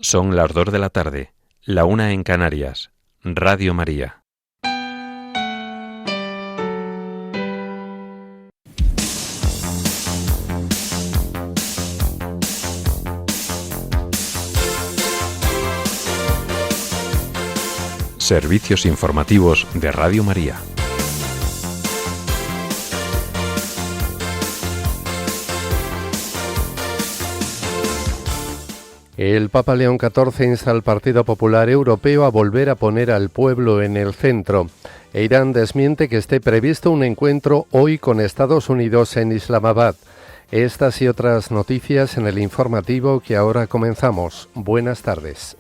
Son las 2 de la tarde, la 1 en Canarias. Radio María. Servicios informativos de Radio María. El Papa León XIV insta al Partido Popular Europeo a volver a poner al pueblo en el centro. E Irán desmiente que esté previsto un encuentro hoy con Estados Unidos en Islamabad. Estas y otras noticias en el informativo que ahora comenzamos. Buenas tardes.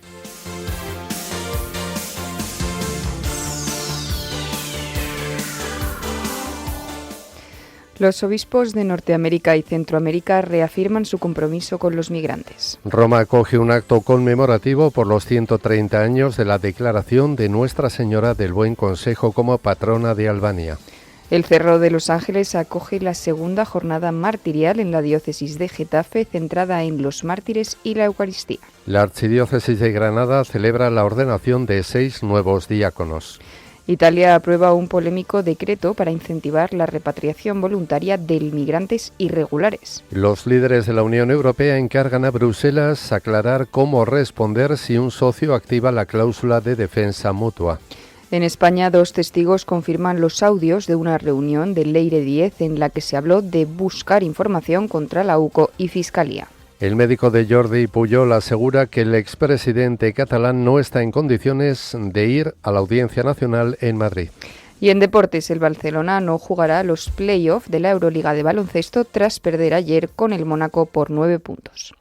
Los obispos de Norteamérica y Centroamérica reafirman su compromiso con los migrantes. Roma acoge un acto conmemorativo por los 130 años de la declaración de Nuestra Señora del Buen Consejo como patrona de Albania. El Cerro de los Ángeles acoge la segunda jornada martirial en la diócesis de Getafe, centrada en los mártires y la Eucaristía. La Archidiócesis de Granada celebra la ordenación de 6 nuevos diáconos. Italia aprueba un polémico decreto para incentivar la repatriación voluntaria de inmigrantes irregulares. Los líderes de la Unión Europea encargan a Bruselas aclarar cómo responder si un socio activa la cláusula de defensa mutua. En España, 2 testigos confirman los audios de una reunión del Leire 10 en la que se habló de buscar información contra la UCO y Fiscalía. El médico de Jordi Pujol asegura que el expresidente catalán no está en condiciones de ir a la Audiencia Nacional en Madrid. Y en deportes, el Barcelona no jugará los play-off de la Euroliga de baloncesto tras perder ayer con el Mónaco por 9 puntos.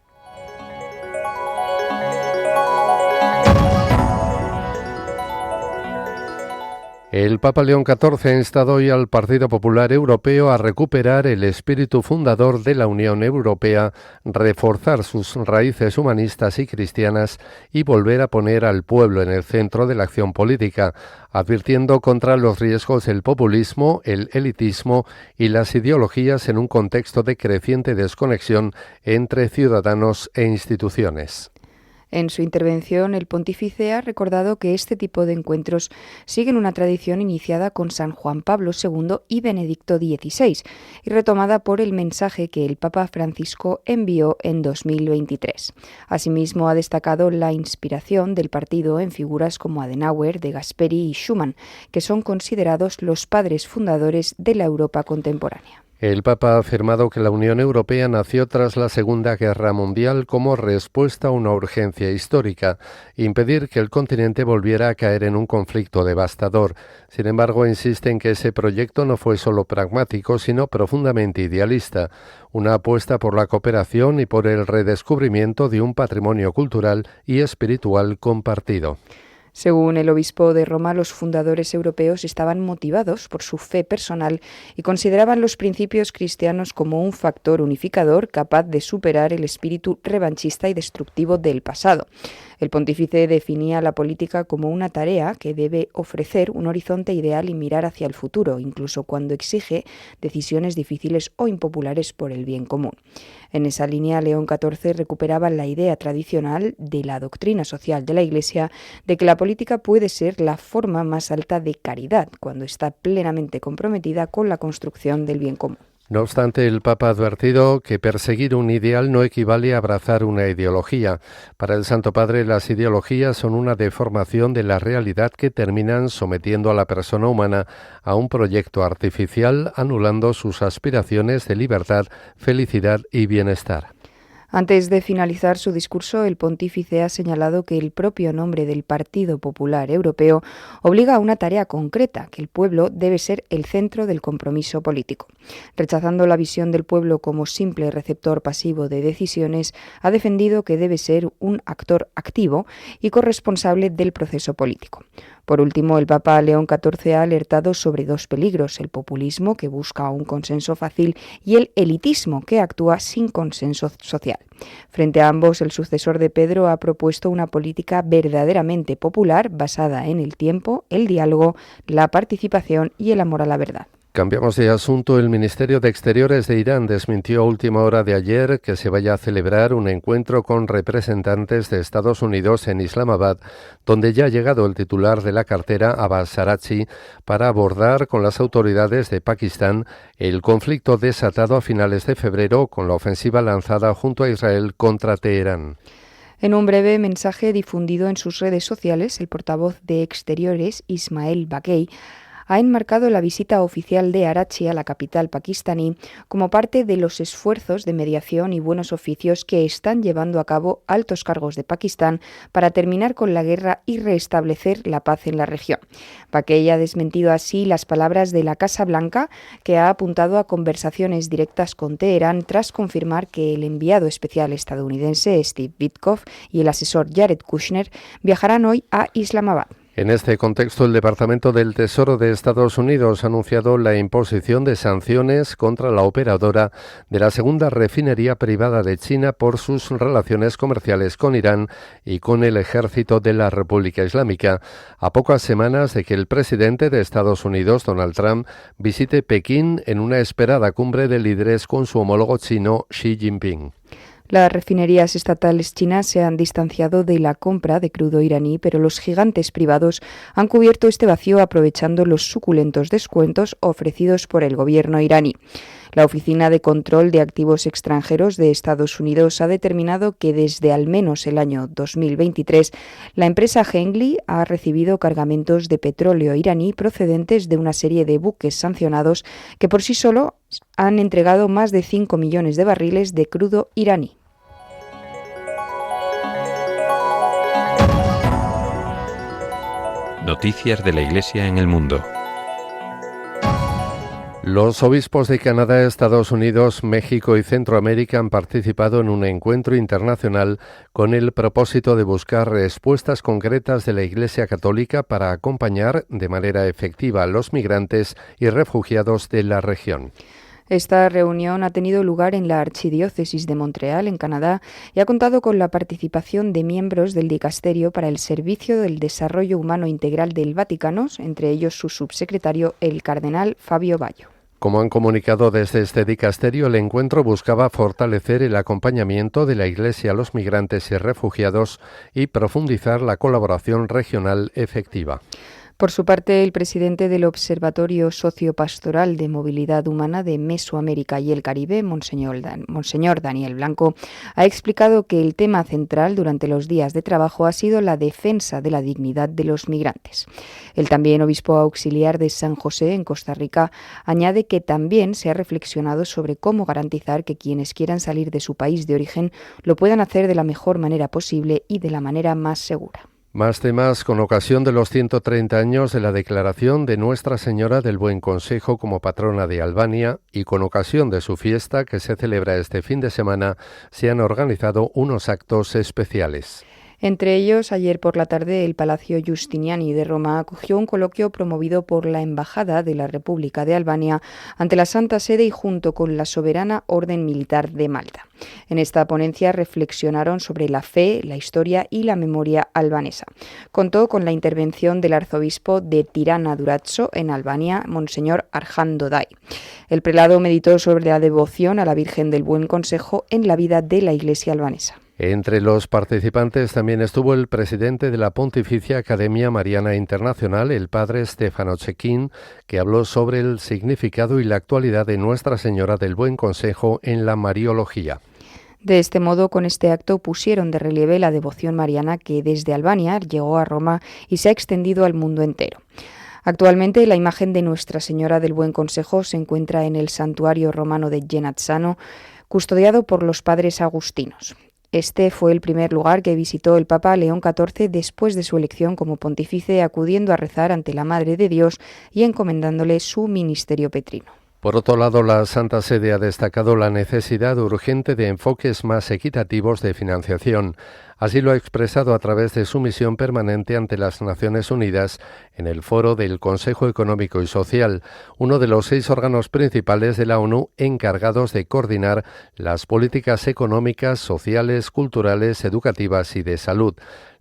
El Papa León XIV ha instado hoy al Partido Popular Europeo a recuperar el espíritu fundador de la Unión Europea, reforzar sus raíces humanistas y cristianas y volver a poner al pueblo en el centro de la acción política, advirtiendo contra los riesgos del populismo, el elitismo y las ideologías en un contexto de creciente desconexión entre ciudadanos e instituciones. En su intervención, el pontífice ha recordado que este tipo de encuentros siguen una tradición iniciada con San Juan Pablo II y Benedicto XVI y retomada por el mensaje que el Papa Francisco envió en 2023. Asimismo, ha destacado la inspiración del partido en figuras como Adenauer, De Gasperi y Schuman, que son considerados los padres fundadores de la Europa contemporánea. El Papa ha afirmado que la Unión Europea nació tras la Segunda Guerra Mundial como respuesta a una urgencia histórica, impedir que el continente volviera a caer en un conflicto devastador. Sin embargo, insiste en que ese proyecto no fue solo pragmático, sino profundamente idealista, una apuesta por la cooperación y por el redescubrimiento de un patrimonio cultural y espiritual compartido. Según el obispo de Roma, los fundadores europeos estaban motivados por su fe personal y consideraban los principios cristianos como un factor unificador capaz de superar el espíritu revanchista y destructivo del pasado. El pontífice definía la política como una tarea que debe ofrecer un horizonte ideal y mirar hacia el futuro, incluso cuando exige decisiones difíciles o impopulares por el bien común. En esa línea, León XIV recuperaba la idea tradicional de la doctrina social de la Iglesia de que la política puede ser la forma más alta de caridad, cuando está plenamente comprometida con la construcción del bien común. No obstante, el Papa ha advertido que perseguir un ideal no equivale a abrazar una ideología. Para el Santo Padre, las ideologías son una deformación de la realidad que terminan sometiendo a la persona humana a un proyecto artificial, anulando sus aspiraciones de libertad, felicidad y bienestar. Antes de finalizar su discurso, el pontífice ha señalado que el propio nombre del Partido Popular Europeo obliga a una tarea concreta, que el pueblo debe ser el centro del compromiso político. Rechazando la visión del pueblo como simple receptor pasivo de decisiones, ha defendido que debe ser un actor activo y corresponsable del proceso político. Por último, el Papa León XIV ha alertado sobre 2 peligros: el populismo, que busca un consenso fácil, y el elitismo, que actúa sin consenso social. Frente a ambos, el sucesor de Pedro ha propuesto una política verdaderamente popular basada en el tiempo, el diálogo, la participación y el amor a la verdad. Cambiamos de asunto. El Ministerio de Exteriores de Irán desmintió a última hora de ayer que se vaya a celebrar un encuentro con representantes de Estados Unidos en Islamabad, donde ya ha llegado el titular de la cartera, Abbas Araghchi, para abordar con las autoridades de Pakistán el conflicto desatado a finales de febrero con la ofensiva lanzada junto a Israel contra Teherán. En un breve mensaje difundido en sus redes sociales, el portavoz de Exteriores, Ismail Baghei, ha enmarcado la visita oficial de Araghchi a la capital pakistaní como parte de los esfuerzos de mediación y buenos oficios que están llevando a cabo altos cargos de Pakistán para terminar con la guerra y restablecer la paz en la región. Baghei ha desmentido así las palabras de la Casa Blanca, que ha apuntado a conversaciones directas con Teherán tras confirmar que el enviado especial estadounidense Steve Witkoff y el asesor Jared Kushner viajarán hoy a Islamabad. En este contexto, el Departamento del Tesoro de Estados Unidos ha anunciado la imposición de sanciones contra la operadora de la segunda refinería privada de China por sus relaciones comerciales con Irán y con el ejército de la República Islámica, a pocas semanas de que el presidente de Estados Unidos, Donald Trump, visite Pekín en una esperada cumbre de líderes con su homólogo chino, Xi Jinping. Las refinerías estatales chinas se han distanciado de la compra de crudo iraní, pero los gigantes privados han cubierto este vacío aprovechando los suculentos descuentos ofrecidos por el gobierno iraní. La Oficina de Control de Activos Extranjeros de Estados Unidos ha determinado que desde al menos el año 2023 la empresa Hengli ha recibido cargamentos de petróleo iraní procedentes de una serie de buques sancionados que por sí solo han entregado más de 5 millones de barriles de crudo iraní. Noticias de la Iglesia en el mundo. Los obispos de Canadá, Estados Unidos, México y Centroamérica han participado en un encuentro internacional con el propósito de buscar respuestas concretas de la Iglesia Católica para acompañar de manera efectiva a los migrantes y refugiados de la región. Esta reunión ha tenido lugar en la Archidiócesis de Montreal, en Canadá, y ha contado con la participación de miembros del Dicasterio para el Servicio del Desarrollo Humano Integral del Vaticano, entre ellos su subsecretario, el cardenal Fabio Bayo. Como han comunicado desde este dicasterio, el encuentro buscaba fortalecer el acompañamiento de la Iglesia a los migrantes y refugiados y profundizar la colaboración regional efectiva. Por su parte, el presidente del Observatorio Sociopastoral de Movilidad Humana de Mesoamérica y el Caribe, Monseñor Daniel Blanco, ha explicado que el tema central durante los días de trabajo ha sido la defensa de la dignidad de los migrantes. El también obispo auxiliar de San José, en Costa Rica, añade que también se ha reflexionado sobre cómo garantizar que quienes quieran salir de su país de origen lo puedan hacer de la mejor manera posible y de la manera más segura. Más temas con ocasión de los 130 años de la declaración de Nuestra Señora del Buen Consejo como patrona de Albania y con ocasión de su fiesta que se celebra este fin de semana, se han organizado unos actos especiales. Entre ellos, ayer por la tarde, el Palacio Giustiniani de Roma acogió un coloquio promovido por la Embajada de la República de Albania ante la Santa Sede y junto con la Soberana Orden Militar de Malta. En esta ponencia reflexionaron sobre la fe, la historia y la memoria albanesa. Contó con la intervención del arzobispo de Tirana Durazzo, en Albania, Monseñor Arjan Dodai. El prelado meditó sobre la devoción a la Virgen del Buen Consejo en la vida de la Iglesia albanesa. Entre los participantes también estuvo el presidente de la Pontificia Academia Mariana Internacional, el padre Stefano Cecchín, que habló sobre el significado y la actualidad de Nuestra Señora del Buen Consejo en la Mariología. De este modo, con este acto pusieron de relieve la devoción mariana que desde Albania llegó a Roma y se ha extendido al mundo entero. Actualmente, la imagen de Nuestra Señora del Buen Consejo se encuentra en el santuario romano de Genazzano, custodiado por los padres agustinos. Este fue el primer lugar que visitó el Papa León XIV después de su elección como pontífice, acudiendo a rezar ante la Madre de Dios y encomendándole su ministerio petrino. Por otro lado, la Santa Sede ha destacado la necesidad urgente de enfoques más equitativos de financiación. Así lo ha expresado a través de su misión permanente ante las Naciones Unidas en el foro del Consejo Económico y Social, uno de los 6 órganos principales de la ONU encargados de coordinar las políticas económicas, sociales, culturales, educativas y de salud.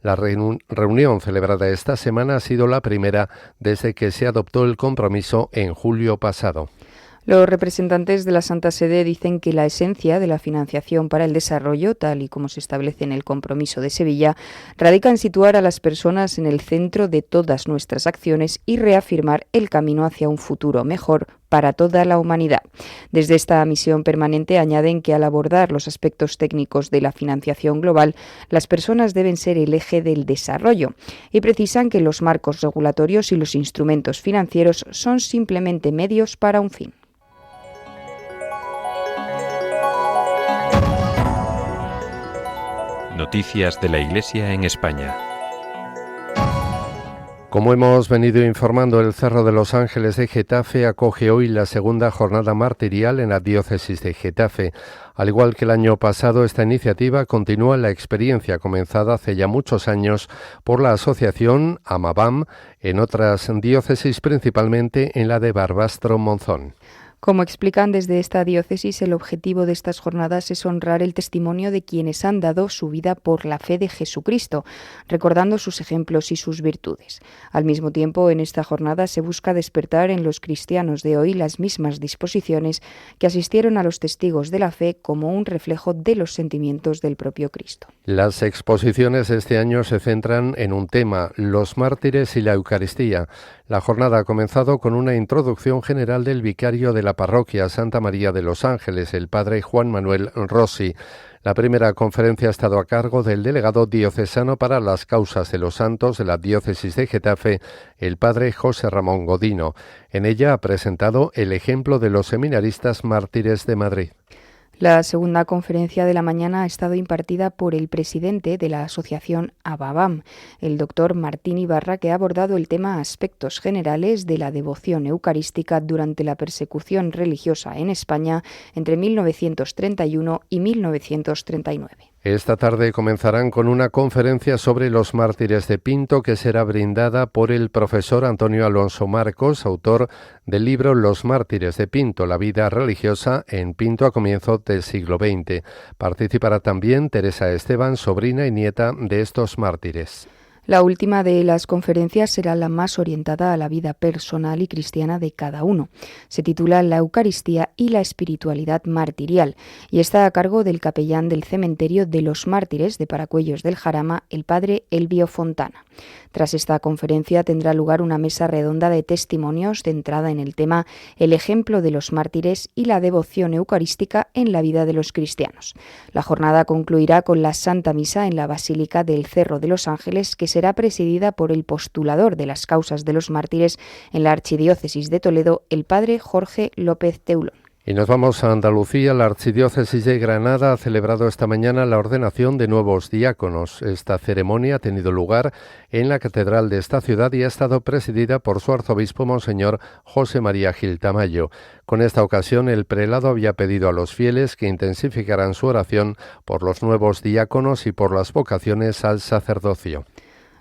La reunión celebrada esta semana ha sido la primera desde que se adoptó el compromiso en julio pasado. Los representantes de la Santa Sede dicen que la esencia de la financiación para el desarrollo, tal y como se establece en el Compromiso de Sevilla, radica en situar a las personas en el centro de todas nuestras acciones y reafirmar el camino hacia un futuro mejor para toda la humanidad. Desde esta misión permanente añaden que al abordar los aspectos técnicos de la financiación global, las personas deben ser el eje del desarrollo y precisan que los marcos regulatorios y los instrumentos financieros son simplemente medios para un fin. Noticias de la Iglesia en España. Como hemos venido informando, el Cerro de los Ángeles de Getafe acoge hoy la segunda jornada martirial en la diócesis de Getafe. Al igual que el año pasado, esta iniciativa continúa la experiencia comenzada hace ya muchos años por la asociación Amabam en otras diócesis, principalmente en la de Barbastro-Monzón. Como explican desde esta diócesis, el objetivo de estas jornadas es honrar el testimonio de quienes han dado su vida por la fe de Jesucristo, recordando sus ejemplos y sus virtudes. Al mismo tiempo, en esta jornada se busca despertar en los cristianos de hoy las mismas disposiciones que asistieron a los testigos de la fe como un reflejo de los sentimientos del propio Cristo. Las exposiciones de este año se centran en un tema, los mártires y la Eucaristía. La jornada ha comenzado con una introducción general del vicario de la parroquia Santa María de los Ángeles, el padre Juan Manuel Rossi. La primera conferencia ha estado a cargo del delegado diocesano para las causas de los santos de la diócesis de Getafe, el padre José Ramón Godino. En ella ha presentado el ejemplo de los seminaristas mártires de Madrid. La segunda conferencia de la mañana ha estado impartida por el presidente de la asociación Amabam, el doctor Martín Ibarra, que ha abordado el tema aspectos generales de la devoción eucarística durante la persecución religiosa en España entre 1931 y 1939. Esta tarde comenzarán con una conferencia sobre los mártires de Pinto que será brindada por el profesor Antonio Alonso Marcos, autor del libro Los mártires de Pinto, la vida religiosa en Pinto a comienzos del siglo XX. Participará también Teresa Esteban, sobrina y nieta de estos mártires. La última de las conferencias será la más orientada a la vida personal y cristiana de cada uno. Se titula La Eucaristía y la espiritualidad martirial y está a cargo del capellán del cementerio de los mártires de Paracuellos del Jarama, el padre Elvio Fontana. Tras esta conferencia tendrá lugar una mesa redonda de testimonios centrada en el tema El ejemplo de los mártires y la devoción eucarística en la vida de los cristianos. La jornada concluirá con la Santa Misa en la Basílica del Cerro de los Ángeles, que será presidida por el postulador de las causas de los mártires en la Archidiócesis de Toledo, el padre Jorge López Teulón. Y nos vamos a Andalucía. La Archidiócesis de Granada ha celebrado esta mañana la ordenación de nuevos diáconos. Esta ceremonia ha tenido lugar en la catedral de esta ciudad y ha estado presidida por su arzobispo Monseñor José María Gil Tamayo. Con esta ocasión, el prelado había pedido a los fieles que intensificaran su oración por los nuevos diáconos y por las vocaciones al sacerdocio.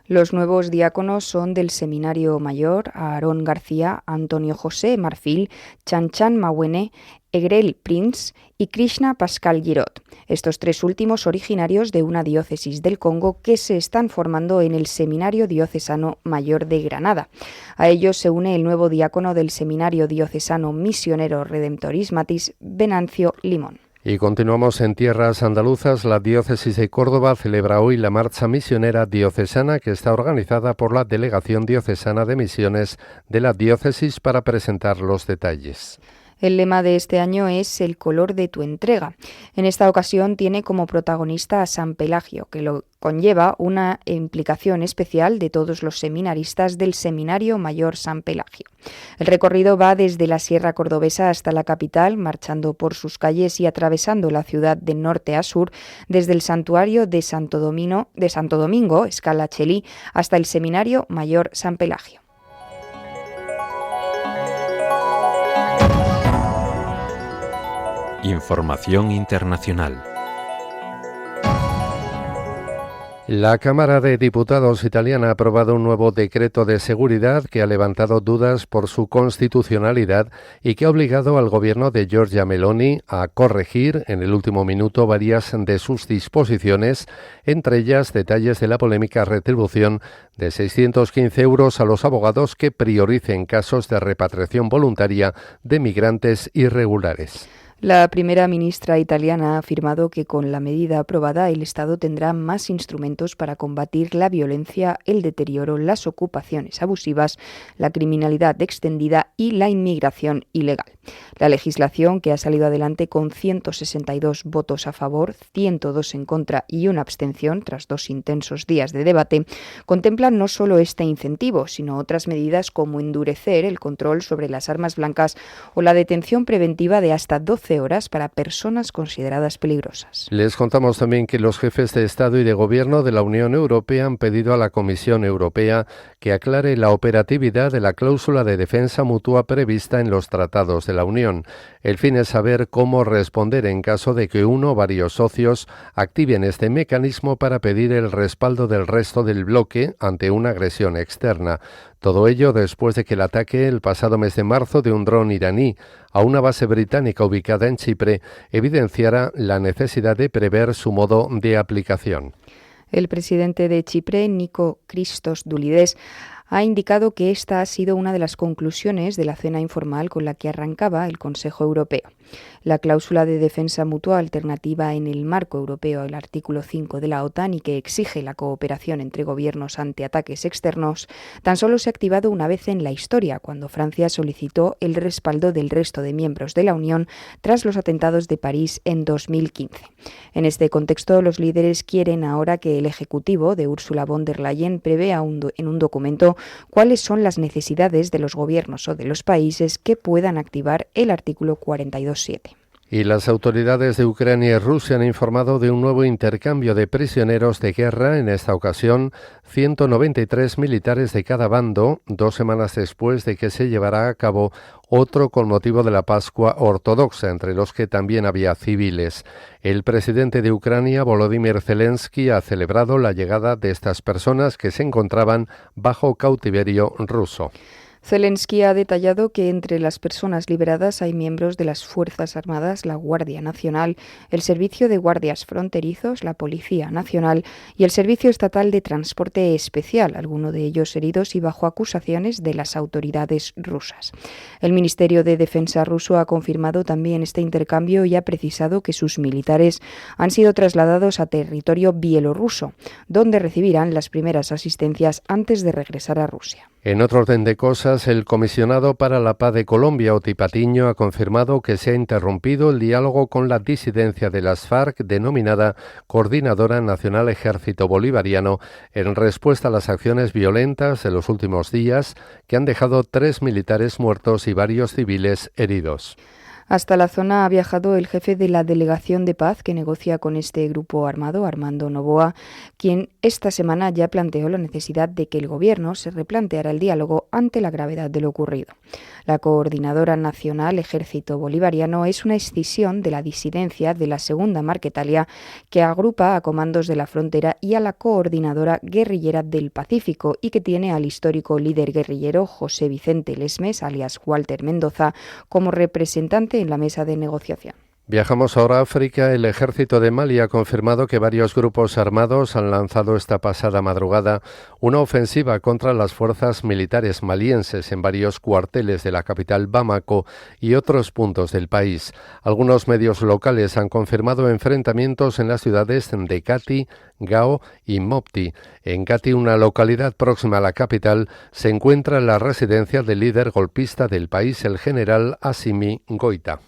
Los nuevos diáconos son del Seminario Mayor, Aarón García, Antonio José Marfil, Chanchan Mawene, Egrel Prince y Krishna Pascal Girot. Estos tres últimos originarios de una diócesis del Congo que se están formando en el Seminario Diocesano Mayor de Granada. A ellos se une el nuevo diácono del Seminario Diocesano Misionero Redemptorismatis, Venancio Limón. Y continuamos en tierras andaluzas. La diócesis de Córdoba celebra hoy la marcha misionera diocesana que está organizada por la Delegación Diocesana de Misiones de la diócesis para presentar los detalles. El lema de este año es El color de tu entrega. En esta ocasión tiene como protagonista a San Pelagio, que lo conlleva una implicación especial de todos los seminaristas del Seminario Mayor San Pelagio. El recorrido va desde la Sierra Cordobesa hasta la capital, marchando por sus calles y atravesando la ciudad de norte a sur, desde el santuario de Santo Domingo, Escala Chelí, hasta el Seminario Mayor San Pelagio. Información internacional. La Cámara de Diputados italiana ha aprobado un nuevo decreto de seguridad que ha levantado dudas por su constitucionalidad y que ha obligado al gobierno de Giorgia Meloni a corregir en el último minuto varias de sus disposiciones, entre ellas detalles de la polémica retribución de 615 euros a los abogados que prioricen casos de repatriación voluntaria de migrantes irregulares. La primera ministra italiana ha afirmado que con la medida aprobada el Estado tendrá más instrumentos para combatir la violencia, el deterioro, las ocupaciones abusivas, la criminalidad extendida y la inmigración ilegal. La legislación, que ha salido adelante con 162 votos a favor, 102 en contra y una abstención tras 2 intensos días de debate, contempla no solo este incentivo, sino otras medidas como endurecer el control sobre las armas blancas o la detención preventiva de hasta 12 horas para personas consideradas peligrosas. Les contamos también que los jefes de Estado y de Gobierno de la Unión Europea han pedido a la Comisión Europea que aclare la operatividad de la cláusula de defensa mutua prevista en los tratados de la Unión. El fin es saber cómo responder en caso de que uno o varios socios activen este mecanismo para pedir el respaldo del resto del bloque ante una agresión externa. Todo ello después de que el ataque el pasado mes de marzo de un dron iraní a una base británica ubicada en Chipre evidenciara la necesidad de prever su modo de aplicación. El presidente de Chipre, Nikos Christodoulidis, ha indicado que esta ha sido una de las conclusiones de la cena informal con la que arrancaba el Consejo Europeo. La cláusula de defensa mutua alternativa en el marco europeo al artículo 5 de la OTAN y que exige la cooperación entre gobiernos ante ataques externos, tan solo se ha activado una vez en la historia, cuando Francia solicitó el respaldo del resto de miembros de la Unión tras los atentados de París en 2015. En este contexto, los líderes quieren ahora que el Ejecutivo de Ursula von der Leyen prevea en un documento cuáles son las necesidades de los gobiernos o de los países que puedan activar el artículo 42.7. Y las autoridades de Ucrania y Rusia han informado de un nuevo intercambio de prisioneros de guerra, en esta ocasión 193 militares de cada bando, 2 semanas después de que se llevara a cabo otro con motivo de la Pascua ortodoxa, entre los que también había civiles. El presidente de Ucrania, Volodymyr Zelensky, ha celebrado la llegada de estas personas que se encontraban bajo cautiverio ruso. Zelensky ha detallado que entre las personas liberadas hay miembros de las Fuerzas Armadas, la Guardia Nacional, el Servicio de Guardias Fronterizos, la Policía Nacional y el Servicio Estatal de Transporte Especial, algunos de ellos heridos y bajo acusaciones de las autoridades rusas. El Ministerio de Defensa ruso ha confirmado también este intercambio y ha precisado que sus militares han sido trasladados a territorio bielorruso, donde recibirán las primeras asistencias antes de regresar a Rusia. En otro orden de cosas, el comisionado para la paz de Colombia, Oti Patiño, ha confirmado que se ha interrumpido el diálogo con la disidencia de las FARC, denominada Coordinadora Nacional Ejército Bolivariano, en respuesta a las acciones violentas de los últimos días que han dejado 3 militares muertos y varios civiles heridos. Hasta la zona ha viajado el jefe de la Delegación de Paz que negocia con este grupo armado, Armando Noboa, quien esta semana ya planteó la necesidad de que el gobierno se replanteara el diálogo ante la gravedad de lo ocurrido. La Coordinadora Nacional Ejército Bolivariano es una escisión de la disidencia de la Segunda Marquetalia que agrupa a comandos de la frontera y a la Coordinadora Guerrillera del Pacífico y que tiene al histórico líder guerrillero José Vicente Lesmes, alias Walter Mendoza, como representante en la mesa de negociación. Viajamos ahora a África. El ejército de Mali ha confirmado que varios grupos armados han lanzado esta pasada madrugada una ofensiva contra las fuerzas militares malienses en varios cuarteles de la capital Bamako y otros puntos del país. Algunos medios locales han confirmado enfrentamientos en las ciudades de Kati, Gao y Mopti. En Kati, una localidad próxima a la capital, se encuentra la residencia del líder golpista del país, el general Assimi Goïta.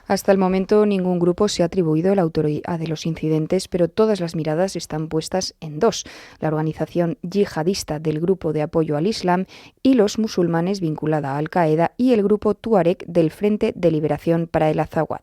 Hasta el momento ningún grupo se ha atribuido la autoría de los incidentes, pero todas las miradas están puestas en dos: la organización yihadista del Grupo de Apoyo al Islam y los musulmanes vinculada a Al-Qaeda y el grupo Tuareg del Frente de Liberación para el Azawad.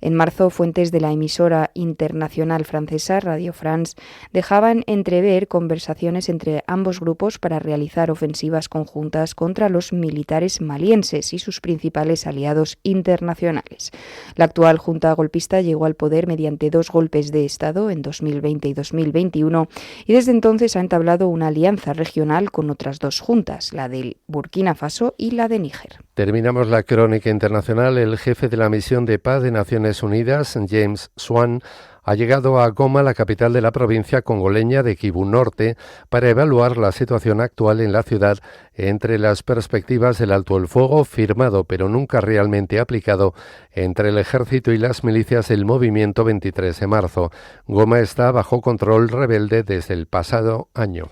En marzo, fuentes de la emisora internacional francesa Radio France dejaban entrever conversaciones entre ambos grupos para realizar ofensivas conjuntas contra los militares malienses y sus principales aliados internacionales. La actual junta golpista llegó al poder mediante 2 golpes de Estado en 2020 y 2021 y desde entonces ha entablado una alianza regional con otras 2 juntas, la del Burkina Faso y la de Níger. Terminamos la crónica internacional. El jefe de la misión de paz de Naciones Unidas, James Swan, ha llegado a Goma, la capital de la provincia congoleña de Kivu Norte, para evaluar la situación actual en la ciudad entre las perspectivas del alto el fuego firmado pero nunca realmente aplicado entre el ejército y las milicias del movimiento 23 de marzo. Goma está bajo control rebelde desde el pasado año.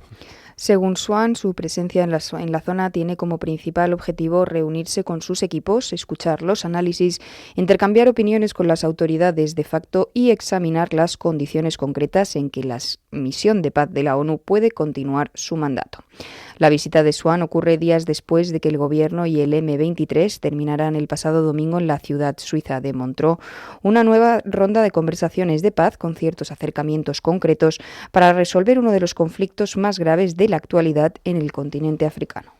Según Swan, su presencia en la zona tiene como principal objetivo reunirse con sus equipos, escuchar los análisis, intercambiar opiniones con las autoridades de facto y examinar las condiciones concretas en que la misión de paz de la ONU puede continuar su mandato. La visita de Swan ocurre días después de que el gobierno y el M23 terminaran el pasado domingo en la ciudad suiza de Montreux una nueva ronda de conversaciones de paz con ciertos acercamientos concretos para resolver uno de los conflictos más graves de la actualidad en el continente africano.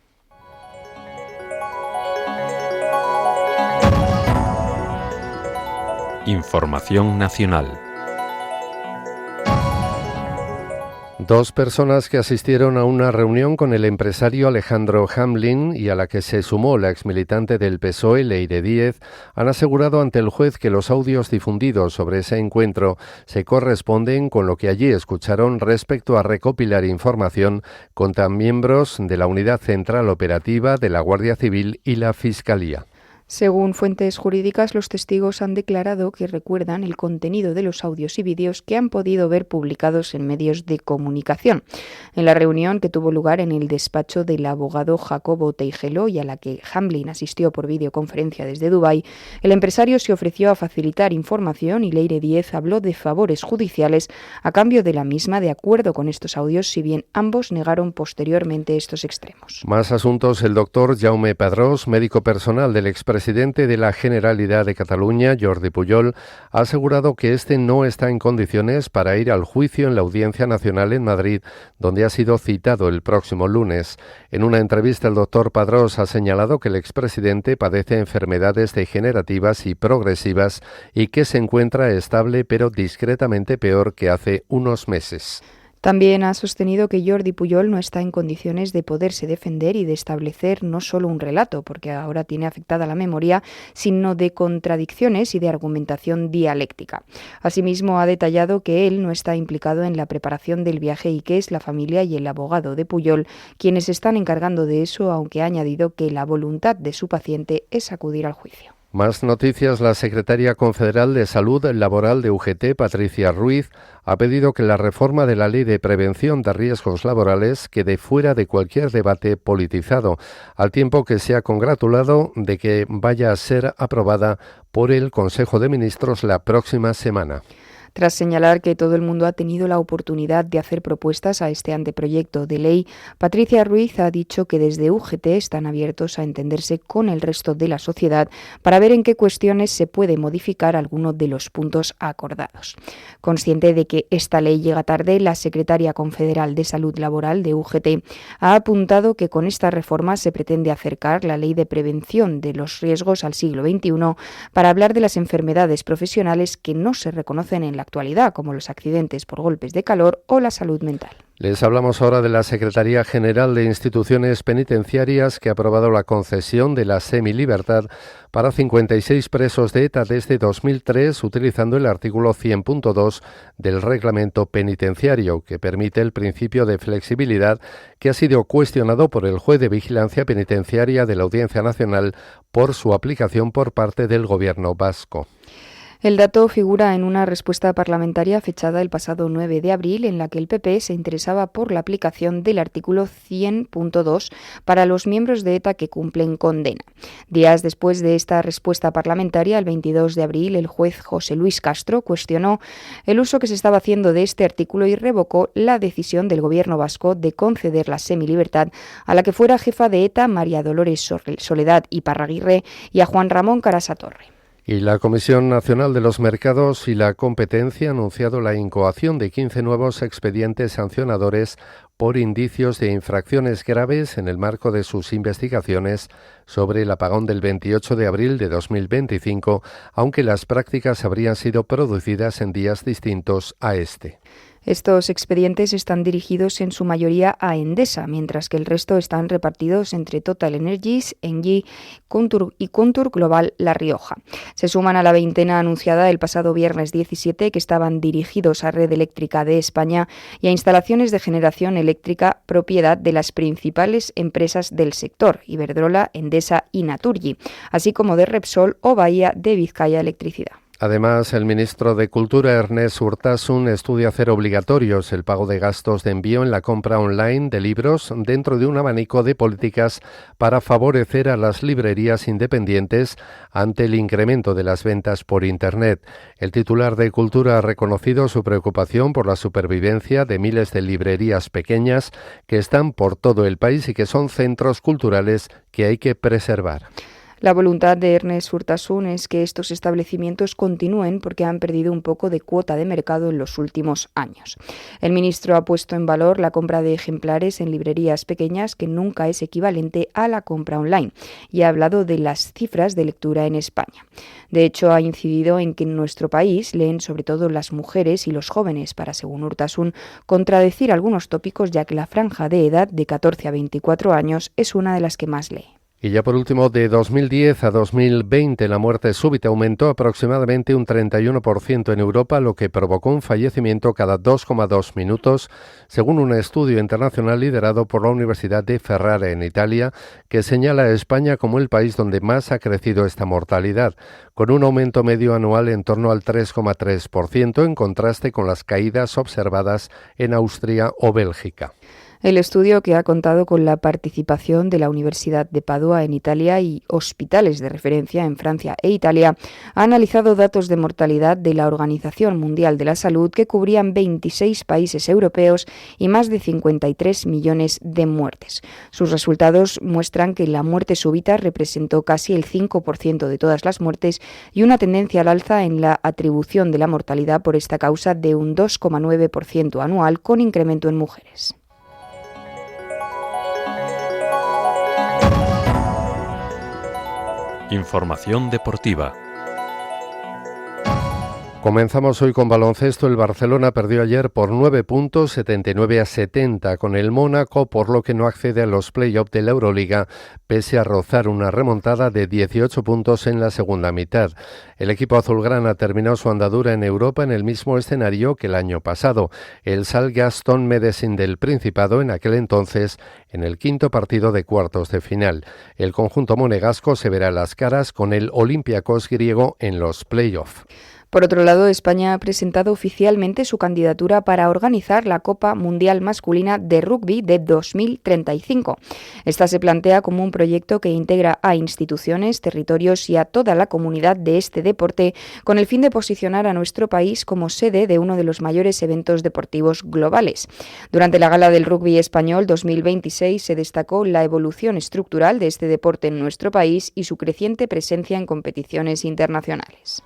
Información nacional. 2 personas que asistieron a una reunión con el empresario Alejandro Hamblin y a la que se sumó la exmilitante del PSOE, Leire Díez, han asegurado ante el juez que los audios difundidos sobre ese encuentro se corresponden con lo que allí escucharon respecto a recopilar información contra miembros de la Unidad Central Operativa de la Guardia Civil y la Fiscalía. Según fuentes jurídicas, los testigos han declarado que recuerdan el contenido de los audios y vídeos que han podido ver publicados en medios de comunicación. En la reunión que tuvo lugar en el despacho del abogado Jacobo Teijelo y a la que Hamblin asistió por videoconferencia desde Dubái, el empresario se ofreció a facilitar información y Leire Díez habló de favores judiciales a cambio de la misma de acuerdo con estos audios, si bien ambos negaron posteriormente estos extremos. Más asuntos. El doctor Jaume Padrós, médico personal del expresidente de la Generalidad de Cataluña, Jordi Pujol, ha asegurado que este no está en condiciones para ir al juicio en la Audiencia Nacional en Madrid, donde ha sido citado el próximo lunes. En una entrevista, el doctor Padrós ha señalado que el expresidente padece enfermedades degenerativas y progresivas y que se encuentra estable pero discretamente peor que hace unos meses. También ha sostenido que Jordi Pujol no está en condiciones de poderse defender y de establecer no solo un relato, porque ahora tiene afectada la memoria, sino de contradicciones y de argumentación dialéctica. Asimismo, ha detallado que él no está implicado en la preparación del viaje y que es la familia y el abogado de Pujol quienes están encargando de eso, aunque ha añadido que la voluntad de su paciente es acudir al juicio. Más noticias. La secretaria confederal de Salud Laboral de UGT, Patricia Ruiz, ha pedido que la reforma de la Ley de Prevención de Riesgos Laborales quede fuera de cualquier debate politizado, al tiempo que se ha congratulado de que vaya a ser aprobada por el Consejo de Ministros la próxima semana. Tras señalar que todo el mundo ha tenido la oportunidad de hacer propuestas a este anteproyecto de ley, Patricia Ruiz ha dicho que desde UGT están abiertos a entenderse con el resto de la sociedad para ver en qué cuestiones se puede modificar alguno de los puntos acordados. Consciente de que esta ley llega tarde, la secretaria confederal de Salud Laboral de UGT ha apuntado que con esta reforma se pretende acercar la Ley de Prevención de los Riesgos al siglo XXI para hablar de las enfermedades profesionales que no se reconocen en la actualidad, como los accidentes por golpes de calor o la salud mental. Les hablamos ahora de la Secretaría General de Instituciones Penitenciarias, que ha aprobado la concesión de la semilibertad para 56 presos de ETA desde 2003, utilizando el artículo 100.2 del Reglamento Penitenciario, que permite el principio de flexibilidad, que ha sido cuestionado por el juez de vigilancia penitenciaria de la Audiencia Nacional por su aplicación por parte del Gobierno vasco. El dato figura en una respuesta parlamentaria fechada el pasado 9 de abril en la que el PP se interesaba por la aplicación del artículo 100.2 para los miembros de ETA que cumplen condena. Días después de esta respuesta parlamentaria, el 22 de abril, el juez José Luis Castro cuestionó el uso que se estaba haciendo de este artículo y revocó la decisión del Gobierno vasco de conceder la semilibertad a la que fuera jefa de ETA María Dolores Soledad Iparraguirre y a Juan Ramón Carasa Torre. Y la Comisión Nacional de los Mercados y la Competencia ha anunciado la incoación de 15 nuevos expedientes sancionadores por indicios de infracciones graves en el marco de sus investigaciones sobre el apagón del 28 de abril de 2025, aunque las prácticas habrían sido producidas en días distintos a este. Estos expedientes están dirigidos en su mayoría a Endesa, mientras que el resto están repartidos entre Total Energies, Engie y Contour Global La Rioja. Se suman a la veintena anunciada el pasado viernes 17 que estaban dirigidos a Red Eléctrica de España y a instalaciones de generación eléctrica propiedad de las principales empresas del sector, Iberdrola, Endesa y Naturgy, así como de Repsol o Bahía de Vizcaya Electricidad. Además, el ministro de Cultura, Ernest Urtasun, estudia hacer obligatorios el pago de gastos de envío en la compra online de libros dentro de un abanico de políticas para favorecer a las librerías independientes ante el incremento de las ventas por Internet. El titular de Cultura ha reconocido su preocupación por la supervivencia de miles de librerías pequeñas que están por todo el país y que son centros culturales que hay que preservar. La voluntad de Ernest Urtasun es que estos establecimientos continúen porque han perdido un poco de cuota de mercado en los últimos años. El ministro ha puesto en valor la compra de ejemplares en librerías pequeñas, que nunca es equivalente a la compra online, y ha hablado de las cifras de lectura en España. De hecho, ha incidido en que en nuestro país leen sobre todo las mujeres y los jóvenes, para, según Urtasun, contradecir algunos tópicos, ya que la franja de edad de 14 a 24 años es una de las que más lee. Y ya por último, de 2010 a 2020 la muerte súbita aumentó aproximadamente un 31% en Europa, lo que provocó un fallecimiento cada 2,2 minutos, según un estudio internacional liderado por la Universidad de Ferrara en Italia, que señala a España como el país donde más ha crecido esta mortalidad, con un aumento medio anual en torno al 3,3%, en contraste con las caídas observadas en Austria o Bélgica. El estudio, que ha contado con la participación de la Universidad de Padua en Italia y hospitales de referencia en Francia e Italia, ha analizado datos de mortalidad de la Organización Mundial de la Salud que cubrían 26 países europeos y más de 53 millones de muertes. Sus resultados muestran que la muerte súbita representó casi el 5% de todas las muertes y una tendencia al alza en la atribución de la mortalidad por esta causa de un 2,9% anual, con incremento en mujeres. Información deportiva. Comenzamos hoy con baloncesto. El Barcelona perdió ayer por 9 puntos, 79-70 con el Mónaco, por lo que no accede a los play-offs de la Euroliga, pese a rozar una remontada de 18 puntos en la segunda mitad. El equipo azulgrana terminó su andadura en Europa en el mismo escenario que el año pasado, el Sal Gaston Medecin del Principado, en aquel entonces en el quinto partido de cuartos de final. El conjunto monegasco se verá las caras con el Olympiacos griego en los play-offs. Por otro lado, España ha presentado oficialmente su candidatura para organizar la Copa Mundial Masculina de Rugby de 2035. Esta se plantea como un proyecto que integra a instituciones, territorios y a toda la comunidad de este deporte, con el fin de posicionar a nuestro país como sede de uno de los mayores eventos deportivos globales. Durante la Gala del Rugby Español 2026 se destacó la evolución estructural de este deporte en nuestro país y su creciente presencia en competiciones internacionales.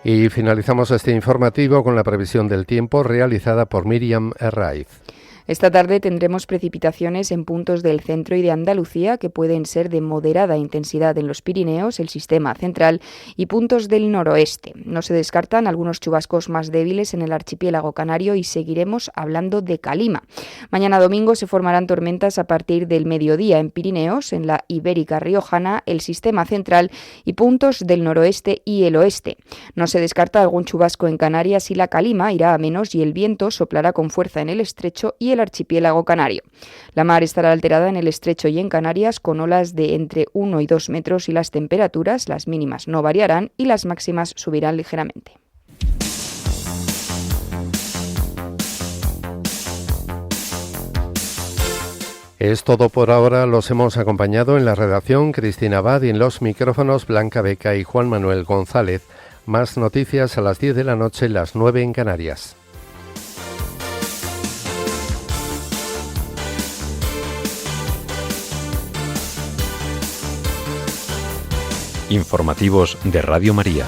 Y finalizamos este informativo con la previsión del tiempo realizada por Miriam Herraiz. Esta tarde tendremos precipitaciones en puntos del centro y de Andalucía que pueden ser de moderada intensidad en los Pirineos, el sistema central y puntos del noroeste. No se descartan algunos chubascos más débiles en el archipiélago canario y seguiremos hablando de calima. Mañana domingo se formarán tormentas a partir del mediodía en Pirineos, en la Ibérica Riojana, el sistema central y puntos del noroeste y el oeste. No se descarta algún chubasco en Canarias y la calima irá a menos y el viento soplará con fuerza en el estrecho y el archipiélago canario. La mar estará alterada en el estrecho y en Canarias con olas de entre 1 y 2 metros y las temperaturas, las mínimas no variarán y las máximas subirán ligeramente. Es todo por ahora. Los hemos acompañado en la redacción Cristina Abad y en los micrófonos Blanca Beca y Juan Manuel González. Más noticias a las 10 de la noche, las 9 en Canarias. Informativos de Radio María.